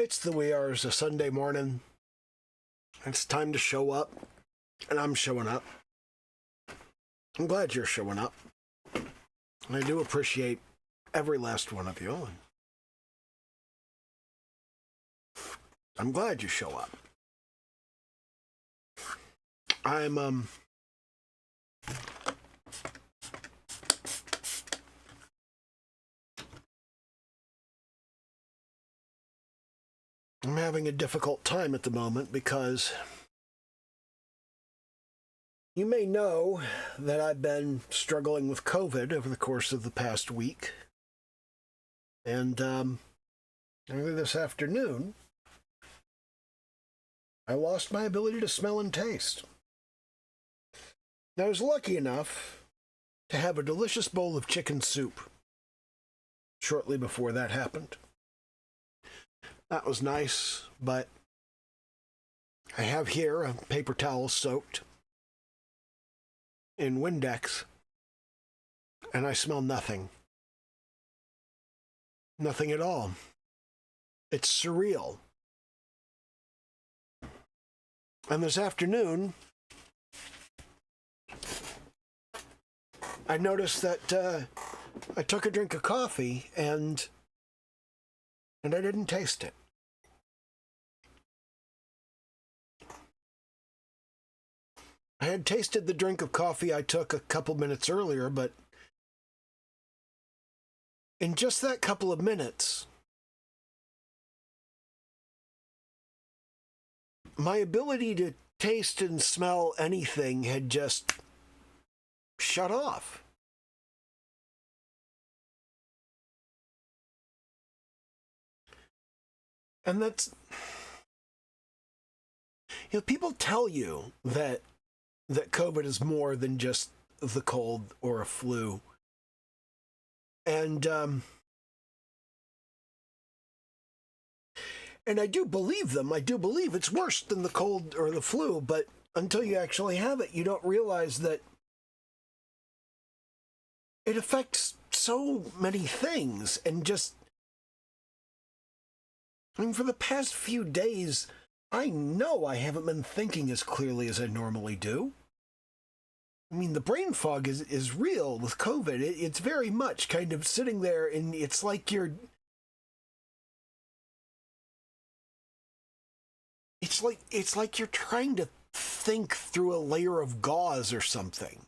It's the wee hours of Sunday morning. It's time to show up, and I'm showing up. I'm glad you're showing up. And I do appreciate every last one of you. And I'm glad you show up. I'm having a difficult time at the moment because you may know that I've been struggling with COVID over the course of the past week. And earlier this afternoon, I lost my ability to smell and taste. Now, I was lucky enough to have a delicious bowl of chicken soup shortly before that happened. That was nice, but I have here a paper towel soaked in Windex, and I smell nothing. Nothing at all. It's surreal. And this afternoon, I noticed that I took a drink of coffee and I didn't taste it. I had tasted the drink of coffee I took a couple minutes earlier, but in just that couple of minutes, my ability to taste and smell anything had just shut off. And that's, people tell you that COVID is more than just the cold or a flu. And I do believe them. I do believe it's worse than the cold or the flu, but until you actually have it, you don't realize that it affects so many things. And just, for the past few days, I know I haven't been thinking as clearly as I normally do. The brain fog is real with COVID. It's very much kind of sitting there, and it's like you're trying to think through a layer of gauze or something.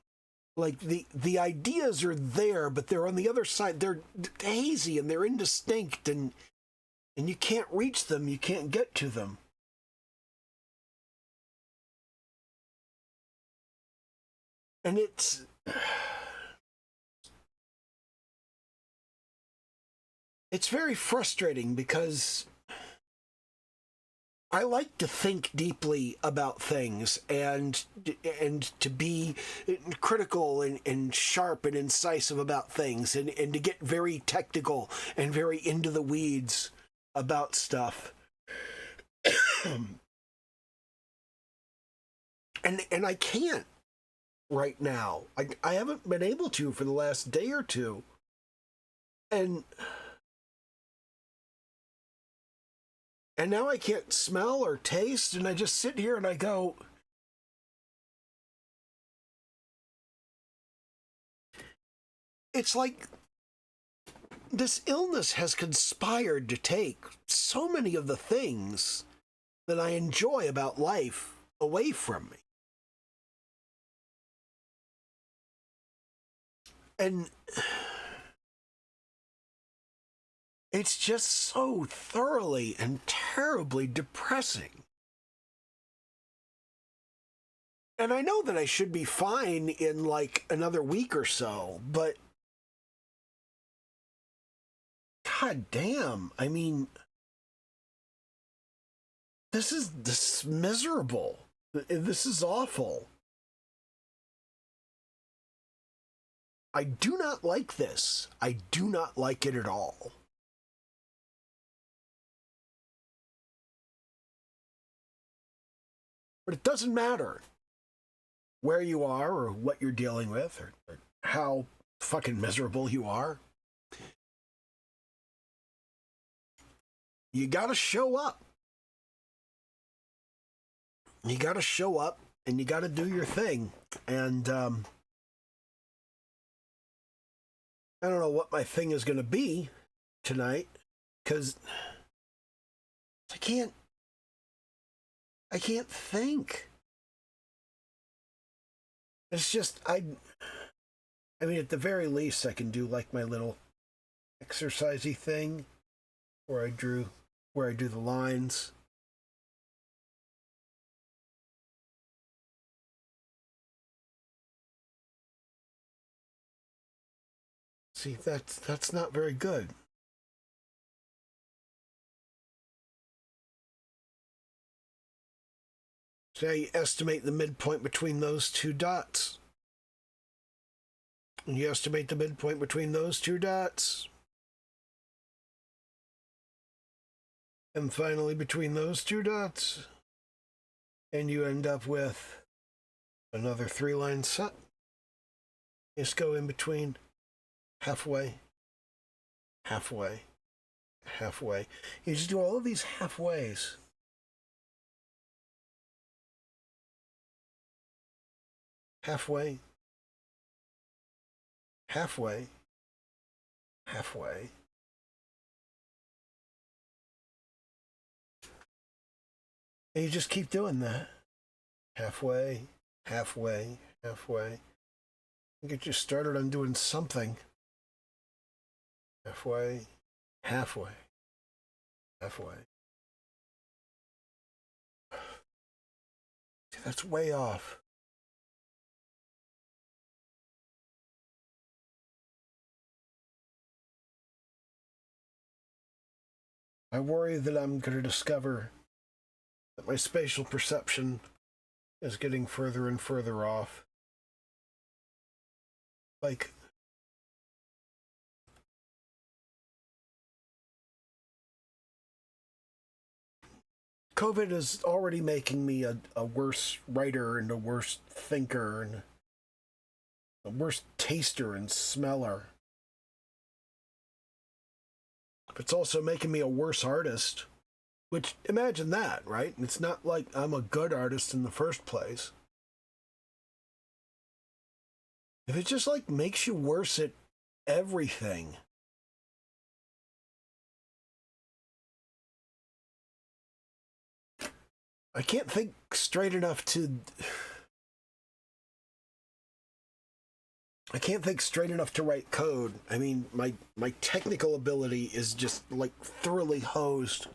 Like the ideas are there, but they're on the other side. They're hazy and they're indistinct, and you can't reach them. You can't get to them. And it's very frustrating because I like to think deeply about things and to be critical and sharp and incisive about things and to get very technical and very into the weeds about stuff. and I can't right now. I haven't been able to for the last day or two. And now I can't smell or taste, and I just sit here and I go, it's like this illness has conspired to take so many of the things that I enjoy about life away from me. And it's just so thoroughly and terribly depressing. And I know that I should be fine in like another week or so, but God damn, this is miserable. This is awful. I do not like this. I do not like it at all. But it doesn't matter where you are or what you're dealing with or how fucking miserable you are. you got to show up. You got to show up and you got to do your thing. And I don't know what my thing is going to be tonight, because I can't think. It's just, I mean, at the very least, I can do like my little exercisey thing where I do the lines. See, that's not very good. So now you estimate the midpoint between those two dots. And you estimate the midpoint between those two dots. And finally between those two dots. And you end up with another 3-line set. Just go in between, halfway, halfway, halfway. You just do all of these halfways. Halfway, halfway, halfway. And you just keep doing that. Halfway, halfway, halfway. Get you started on doing something. Halfway, halfway, halfway. See, that's way off. I worry that I'm going to discover that my spatial perception is getting further and further off. Like, COVID is already making me a worse writer and a worse thinker and a worse taster and smeller. It's also making me a worse artist, which, imagine that, right? It's not like I'm a good artist in the first place. If it just like makes you worse at everything. I can't think straight enough to write code. I mean, my technical ability is just like thoroughly hosed.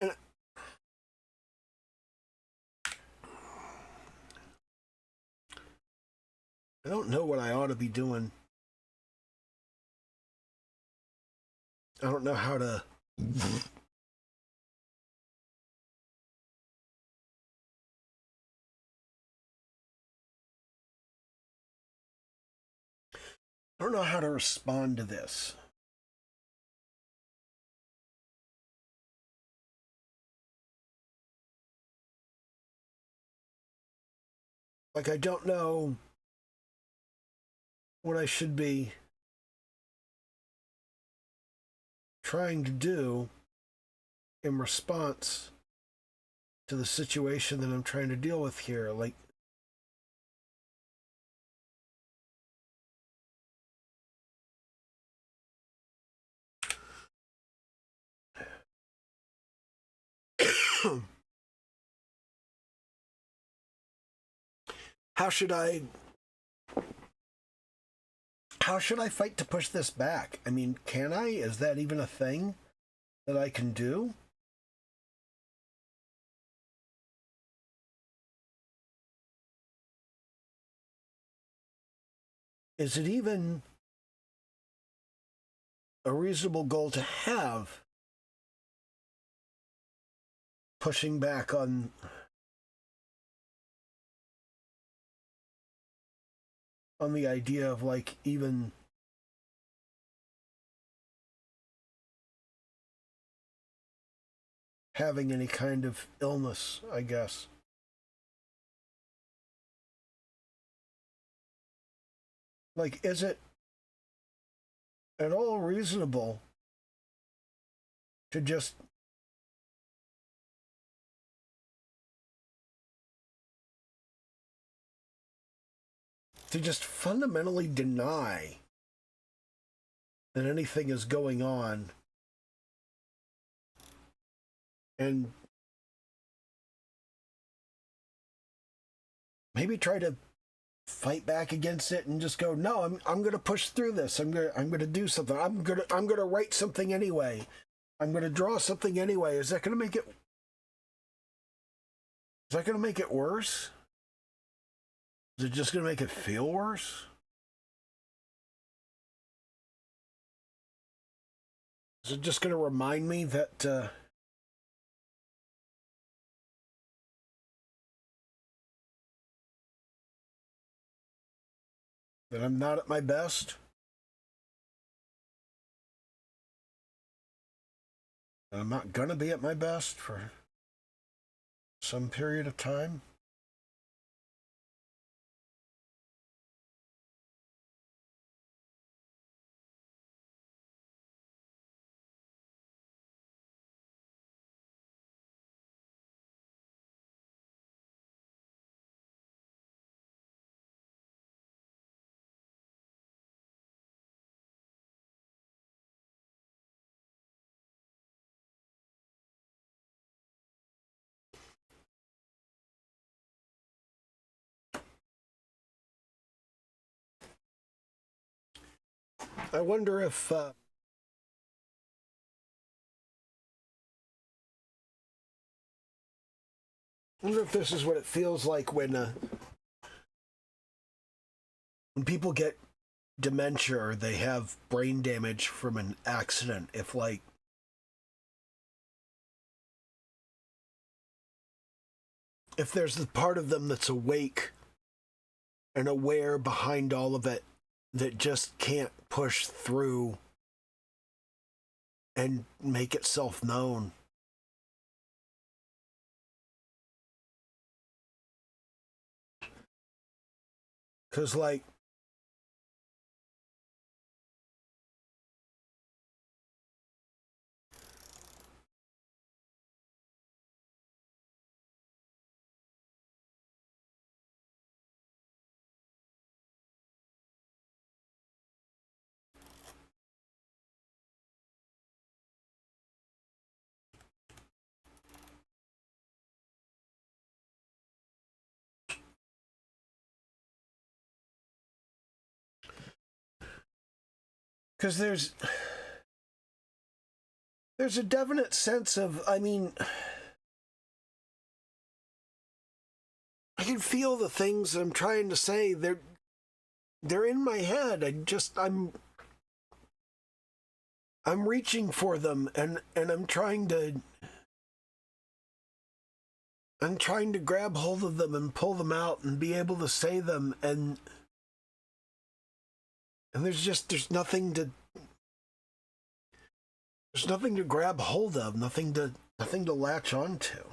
And I don't know what I ought to be doing. I don't know how to respond to this. Like, I don't know what I should be trying to do in response to the situation that I'm trying to deal with here. Like, how should I fight to push this back? I mean, can I? Is that even a thing that I can do? Is it even a reasonable goal to have, pushing back on the idea of like even having any kind of illness, I guess. Like, is it at all reasonable to just fundamentally deny that anything is going on and maybe try to fight back against it and just go, no, I'm going to push through this. I'm going to do something. I'm going to write something anyway. I'm going to draw something anyway. Is that going to make it worse? Is it just going to make it feel worse? Is it just going to remind me that that I'm not at my best? That I'm not going to be at my best for some period of time? I wonder if this is what it feels like when people get dementia or they have brain damage from an accident. If there's the part of them that's awake and aware behind all of it that just can't push through and make itself known. Because, there's a definite sense of, I can feel the things I'm trying to say. They're in my head. I'm reaching for them, and I'm trying to grab hold of them and pull them out and be able to say them, and there's nothing to grab hold of, nothing to latch on to.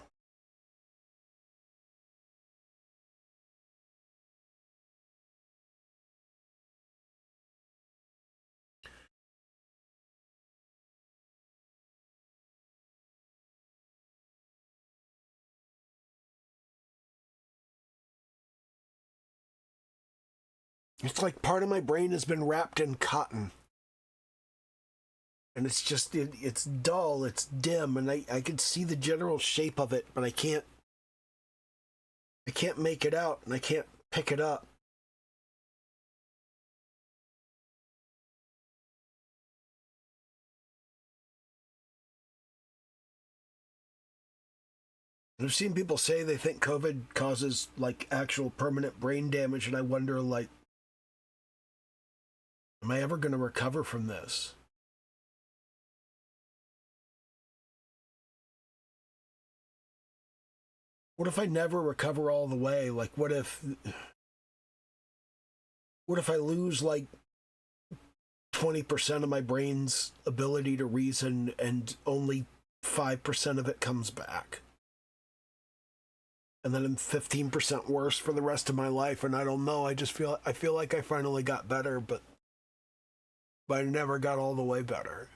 It's like part of my brain has been wrapped in cotton. And it's just, it's dull, it's dim, and I can see the general shape of it, but I can't make it out, and I can't pick it up. And I've seen people say they think COVID causes, actual permanent brain damage, and I wonder, am I ever going to recover from this? What if I never recover all the way? What if I lose 20% of my brain's ability to reason and only 5% of it comes back? And then I'm 15% worse for the rest of my life, and I don't know. I feel like I finally got better, but but I never got all the way better.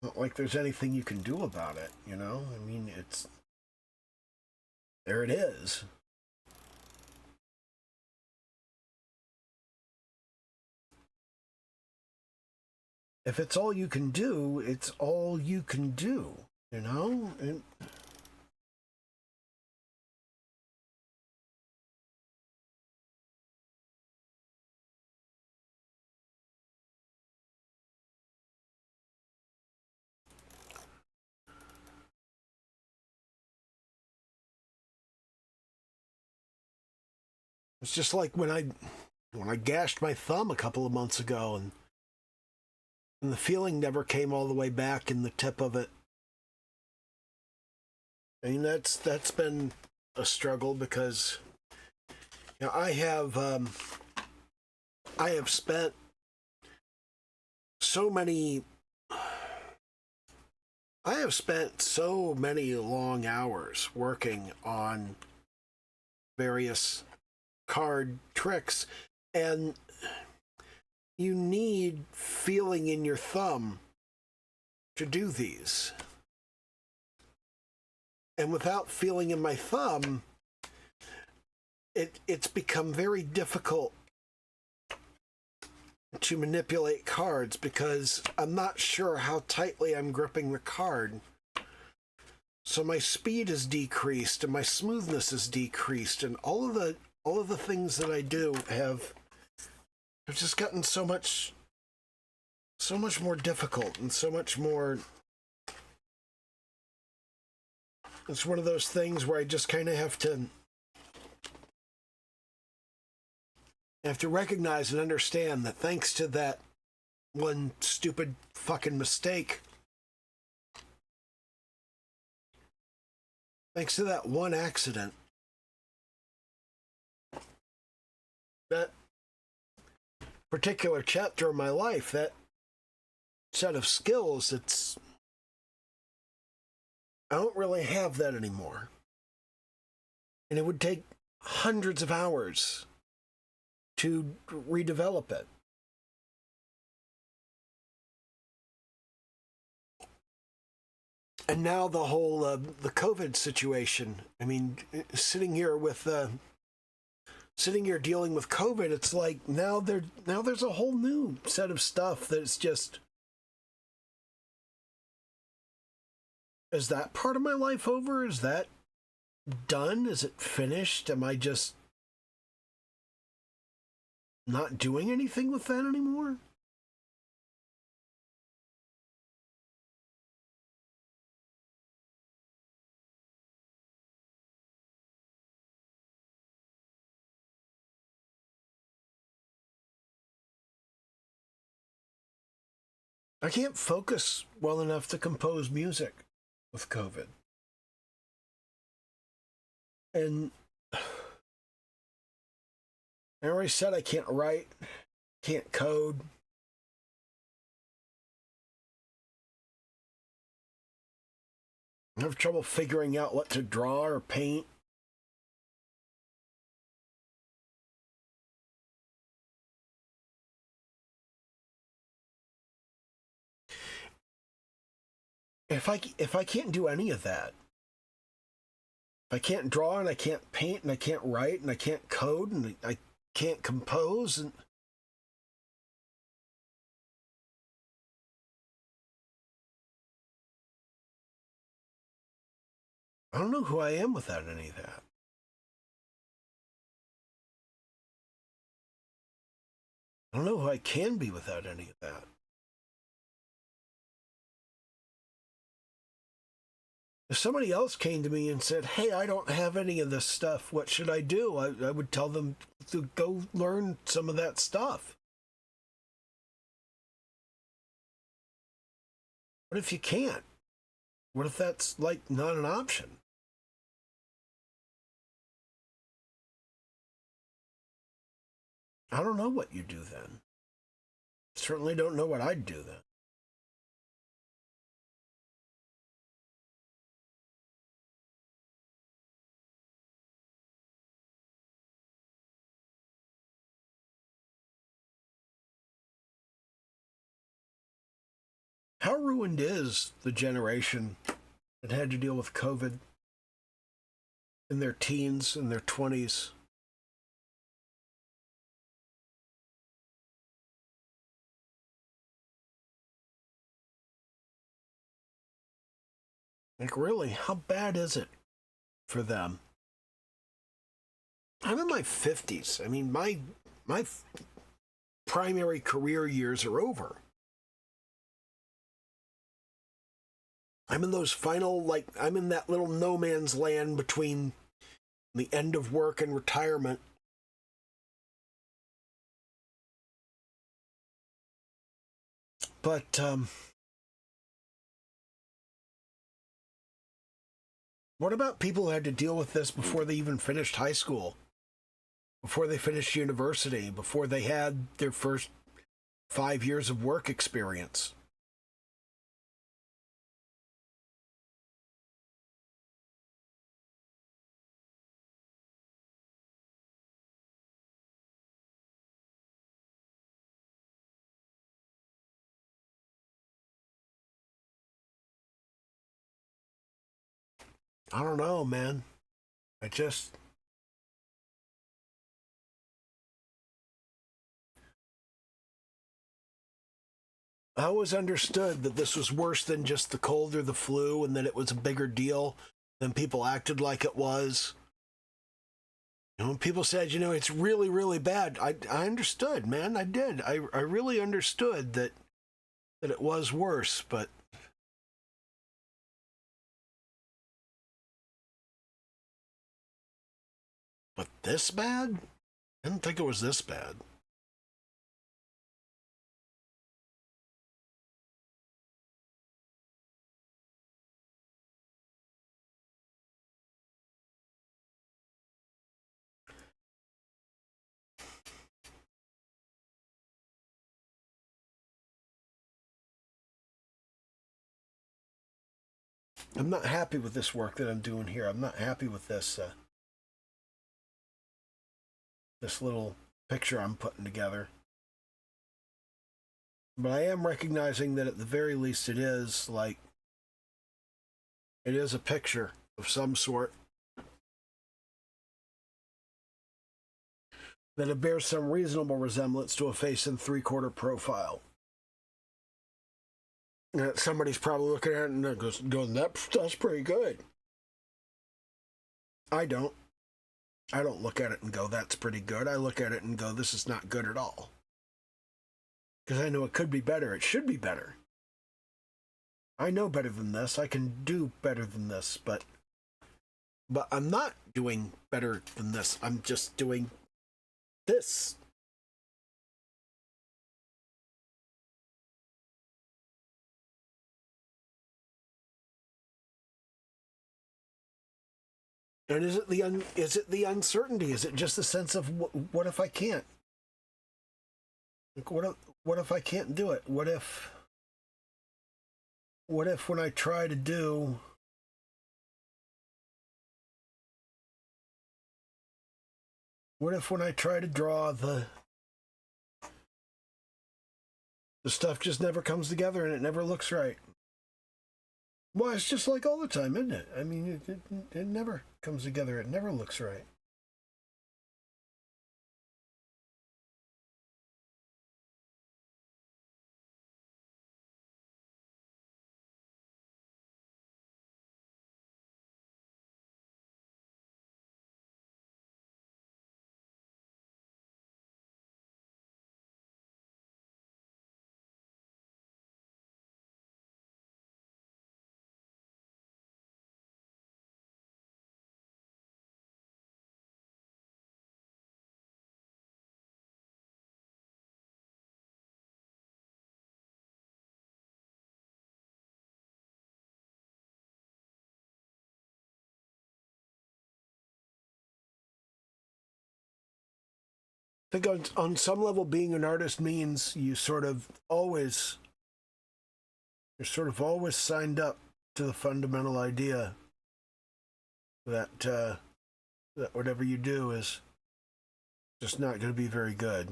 Not like there's anything you can do about it, you know? I mean, it's there it is. If it's all you can do, it's all you can do, you know? It's just like when I gashed my thumb a couple of months ago, and the feeling never came all the way back in the tip of it. I mean, that's been a struggle because you know, I have spent so many I have spent so many long hours working on various card tricks, and you need feeling in your thumb to do these. And without feeling in my thumb, it's become very difficult to manipulate cards because I'm not sure how tightly I'm gripping the card. So my speed is decreased and my smoothness is decreased, and all of the things that I do have just gotten so much more difficult and so much more. It's one of those things where I just kind of have to recognize and understand that thanks to that one stupid fucking mistake, thanks to that one accident, that particular chapter of my life, that set of skills, I don't really have that anymore. And it would take hundreds of hours to redevelop it. And now the whole the COVID situation. I mean, sitting here dealing with COVID, it's like now there's a whole new set of stuff that's just. Is that part of my life over? Is that done? Is it finished? Am I just not doing anything with that anymore? I can't focus well enough to compose music with COVID. And I already said I can't write, can't code. I have trouble figuring out what to draw or paint. If I can't do any of that, if I can't draw and I can't paint and I can't write and I can't code and I can't compose, and I don't know who I am without any of that. I don't know who I can be without any of that. If somebody else came to me and said, "Hey, I don't have any of this stuff, what should I do?" I would tell them to go learn some of that stuff. What if you can't? What if that's like not an option? I don't know what you do then. Certainly don't know what I'd do then. How ruined is the generation that had to deal with COVID in their teens and their 20s? Like, really, how bad is it for them? I'm in my 50s. I mean, my primary career years are over. I'm in those final, like, I'm in that little no man's land between the end of work and retirement. But what about people who had to deal with this before they even finished high school, before they finished university, before they had their first 5 years of work experience? I don't know, man. I just, I always understood that this was worse than just the cold or the flu, and that it was a bigger deal than people acted like it was. When people said, it's really, really bad, I understood, man. I did. I really understood that it was worse, but this bad? I didn't think it was this bad. I'm not happy with this work that I'm doing here. I'm not happy with this little picture I'm putting together. But I am recognizing that at the very least it is a picture of some sort. That it bears some reasonable resemblance to a face and three-quarter profile. And somebody's probably looking at it and going, that's pretty good. I don't. I don't look at it and go, that's pretty good. I look at it and go, this is not good at all. Because I know it could be better. It should be better. I know better than this. I can do better than this, but I'm not doing better than this. I'm just doing this. And is it the uncertainty? Is it just the sense of what if I can't? Like, what if I can't do it? What if when I try to do what if when I try to draw the stuff just never comes together and it never looks right? Well, it's just like all the time, isn't it? I mean, it never comes together. It never looks right. I think on some level, being an artist means you're sort of always signed up to the fundamental idea that that whatever you do is just not going to be very good.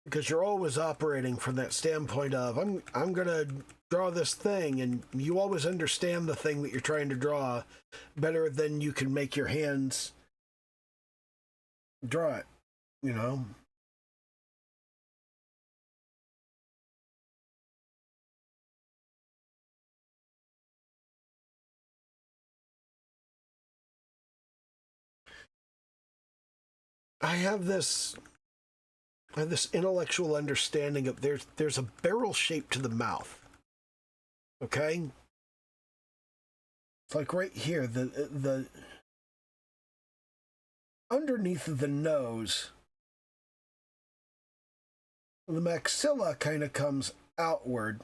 because you're always operating from that standpoint of I'm gonna draw this thing, and you always understand the thing that you're trying to draw better than you can make your hands draw it, you know. I have this intellectual understanding of there's a barrel shape to the mouth. Okay? It's like right here, the underneath of the nose, the maxilla kind of comes outward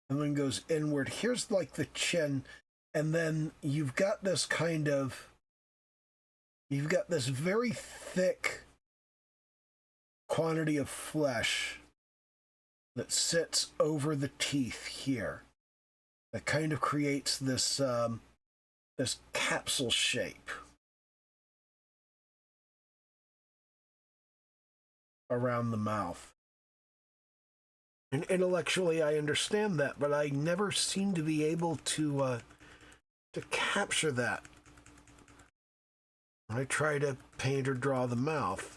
and then goes inward. Here's like the chin, and then you've got this very thick quantity of flesh that sits over the teeth here, that kind of creates this this capsule shape around the mouth. And intellectually, I understand that, but I never seem to be able to capture that. I try to paint or draw the mouth.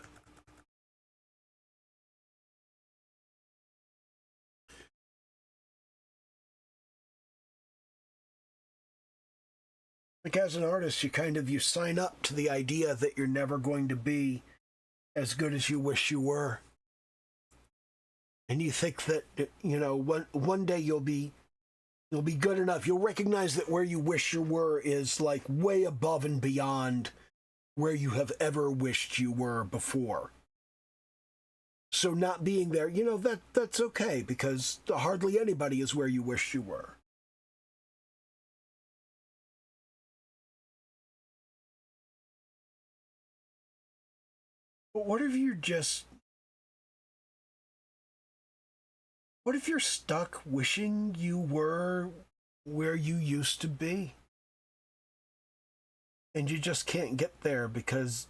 Like as an artist, you sign up to the idea that you're never going to be as good as you wish you were. And you think that, you know, one day you'll be good enough. You'll recognize that where you wish you were is like way above and beyond where you have ever wished you were before. So not being there, you know, that's okay, because hardly anybody is where you wish you were. But what if you're stuck wishing you were where you used to be? And you just can't get there because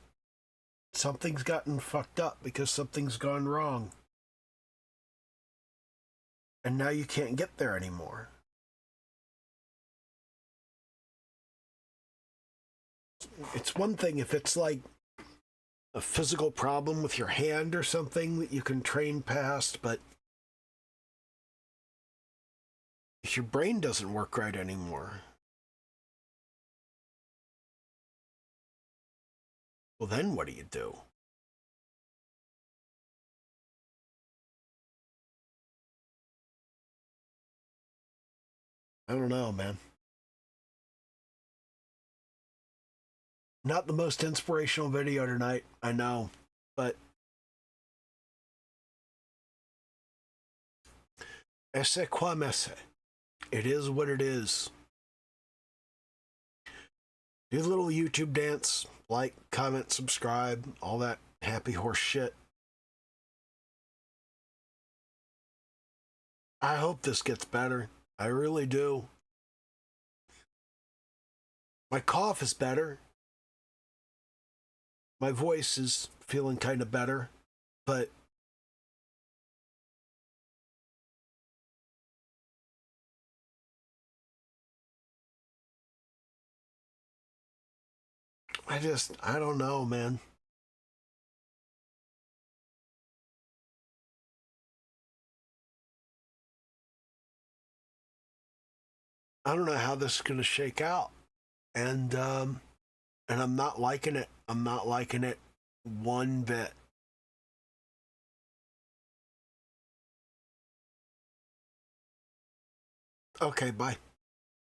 something's gotten fucked up, because something's gone wrong. And now you can't get there anymore. It's one thing if it's like a physical problem with your hand or something that you can train past, but if your brain doesn't work right anymore, well, then what do you do? I don't know, man. Not the most inspirational video tonight, I know, but esse qua messe. It is what it is. Do a little YouTube dance, like, comment, subscribe, all that happy horse shit. I hope this gets better. I really do. My cough is better. My voice is feeling kind of better, but I don't know, man. I don't know how this is going to shake out. And I'm not liking it. I'm not liking it one bit. Okay, bye.